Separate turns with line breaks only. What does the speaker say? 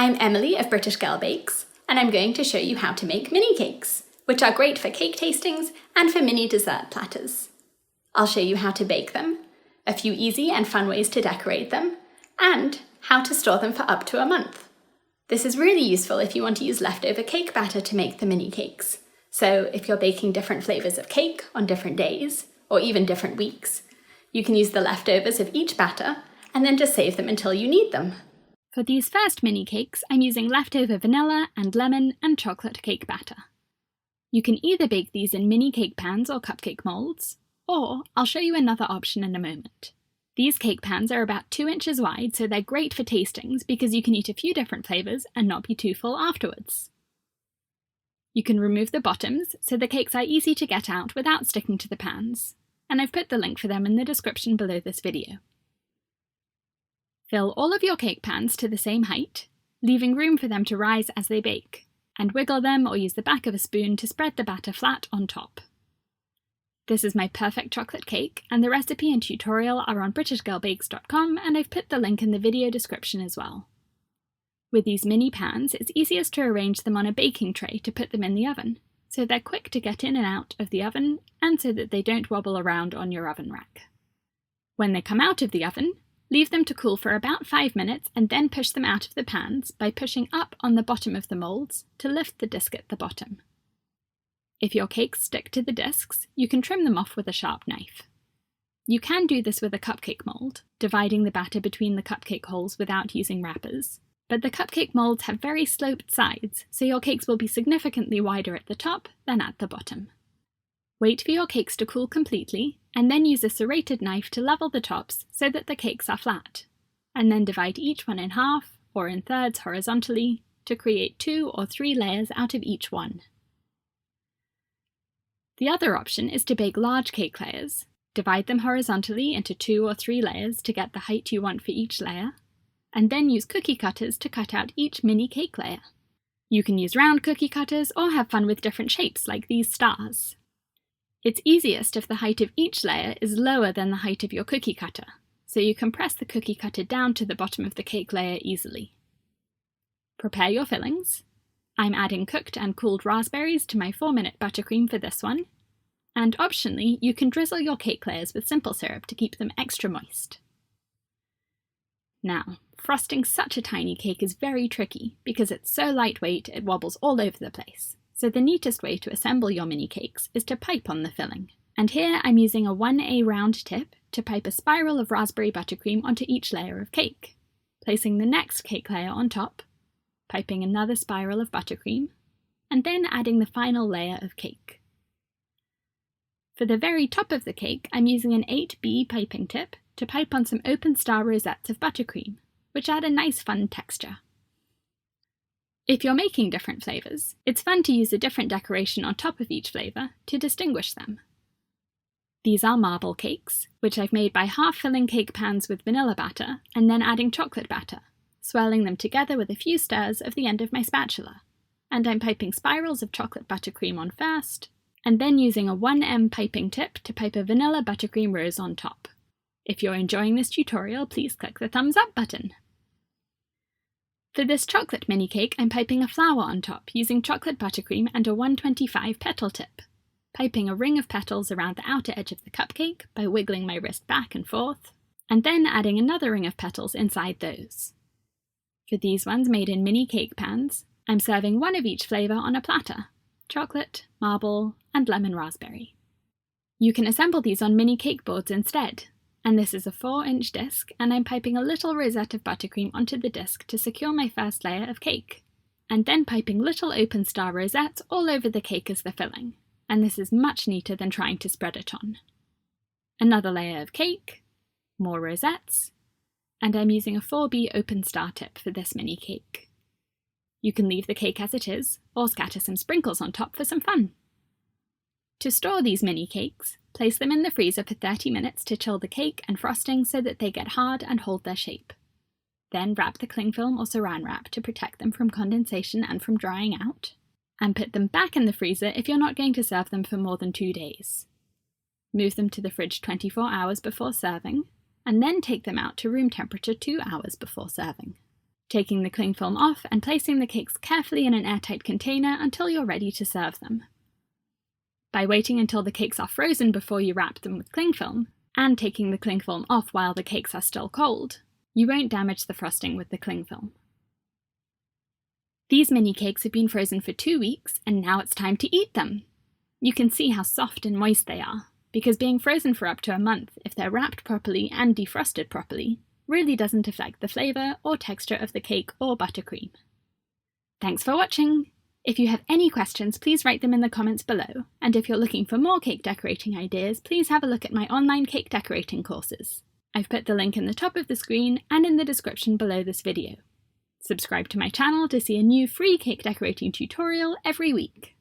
I'm Emily of British Girl Bakes, and I'm going to show you how to make mini cakes, which are great for cake tastings and for mini dessert platters. I'll show you how to bake them, a few easy and fun ways to decorate them, and how to store them for up to a month. This is really useful if you want to use leftover cake batter to make the mini cakes. So if you're baking different flavours of cake on different days, or even different weeks, you can use the leftovers of each batter and then just save them until you need them. For these first mini cakes, I'm using leftover vanilla and lemon and chocolate cake batter. You can either bake these in mini cake pans or cupcake moulds, or I'll show you another option in a moment. These cake pans are about 2 inches wide, so they're great for tastings because you can eat a few different flavours and not be too full afterwards. You can remove the bottoms, so the cakes are easy to get out without sticking to the pans, and I've put the link for them in the description below this video. Fill all of your cake pans to the same height, leaving room for them to rise as they bake, and wiggle them or use the back of a spoon to spread the batter flat on top. This is my perfect chocolate cake, and the recipe and tutorial are on britishgirlbakes.com, and I've put the link in the video description as well. With these mini pans, it's easiest to arrange them on a baking tray to put them in the oven, so they're quick to get in and out of the oven, and so that they don't wobble around on your oven rack. When they come out of the oven, leave them to cool for about 5 minutes and then push them out of the pans by pushing up on the bottom of the moulds to lift the disc at the bottom. If your cakes stick to the discs, you can trim them off with a sharp knife. You can do this with a cupcake mould, dividing the batter between the cupcake holes without using wrappers, but the cupcake moulds have very sloped sides, so your cakes will be significantly wider at the top than at the bottom. Wait for your cakes to cool completely, and then use a serrated knife to level the tops so that the cakes are flat, and then divide each one in half, or in thirds horizontally, to create 2 or 3 layers out of each one. The other option is to bake large cake layers. Divide them horizontally into 2 or 3 layers to get the height you want for each layer, and then use cookie cutters to cut out each mini cake layer. You can use round cookie cutters or have fun with different shapes like these stars. It's easiest if the height of each layer is lower than the height of your cookie cutter, so you can press the cookie cutter down to the bottom of the cake layer easily. Prepare your fillings. I'm adding cooked and cooled raspberries to my 4-minute buttercream for this one, and optionally you can drizzle your cake layers with simple syrup to keep them extra moist. Now, frosting such a tiny cake is very tricky because it's so lightweight it wobbles all over the place. So the neatest way to assemble your mini cakes is to pipe on the filling. And here I'm using a 1A round tip to pipe a spiral of raspberry buttercream onto each layer of cake, placing the next cake layer on top, piping another spiral of buttercream, and then adding the final layer of cake. For the very top of the cake, I'm using an 8B piping tip to pipe on some open star rosettes of buttercream, which add a nice fun texture. If you're making different flavours, it's fun to use a different decoration on top of each flavour to distinguish them. These are marble cakes, which I've made by half-filling cake pans with vanilla batter and then adding chocolate batter, swirling them together with a few stirs of the end of my spatula. And I'm piping spirals of chocolate buttercream on first, and then using a 1M piping tip to pipe a vanilla buttercream rose on top. If you're enjoying this tutorial, please click the thumbs up button. For this chocolate mini cake, I'm piping a flower on top using chocolate buttercream and a 125 petal tip, piping a ring of petals around the outer edge of the cupcake by wiggling my wrist back and forth, and then adding another ring of petals inside those. For these ones made in mini cake pans, I'm serving one of each flavour on a platter: chocolate, marble, and lemon raspberry. You can assemble these on mini cake boards instead. And this is a 4-inch disc, and I'm piping a little rosette of buttercream onto the disc to secure my first layer of cake, and then piping little open star rosettes all over the cake as the filling, and this is much neater than trying to spread it on. Another layer of cake, more rosettes, and I'm using a 4B open star tip for this mini cake. You can leave the cake as it is, or scatter some sprinkles on top for some fun. To store these mini cakes, place them in the freezer for 30 minutes to chill the cake and frosting so that they get hard and hold their shape. Then wrap the cling film or saran wrap to protect them from condensation and from drying out, and put them back in the freezer if you're not going to serve them for more than 2 days. Move them to the fridge 24 hours before serving, and then take them out to room temperature 2 hours before serving. taking the cling film off and placing the cakes carefully in an airtight container until you're ready to serve them. By waiting until the cakes are frozen before you wrap them with cling film, and taking the cling film off while the cakes are still cold, you won't damage the frosting with the cling film. These mini cakes have been frozen for 2 weeks, and now it's time to eat them! You can see how soft and moist they are, because being frozen for up to a month, if they're wrapped properly and defrosted properly, really doesn't affect the flavour or texture of the cake or buttercream. Thanks for watching! If you have any questions, please write them in the comments below, and if you're looking for more cake decorating ideas, please have a look at my online cake decorating courses. I've put the link in the top of the screen and in the description below this video. Subscribe to my channel to see a new free cake decorating tutorial every week.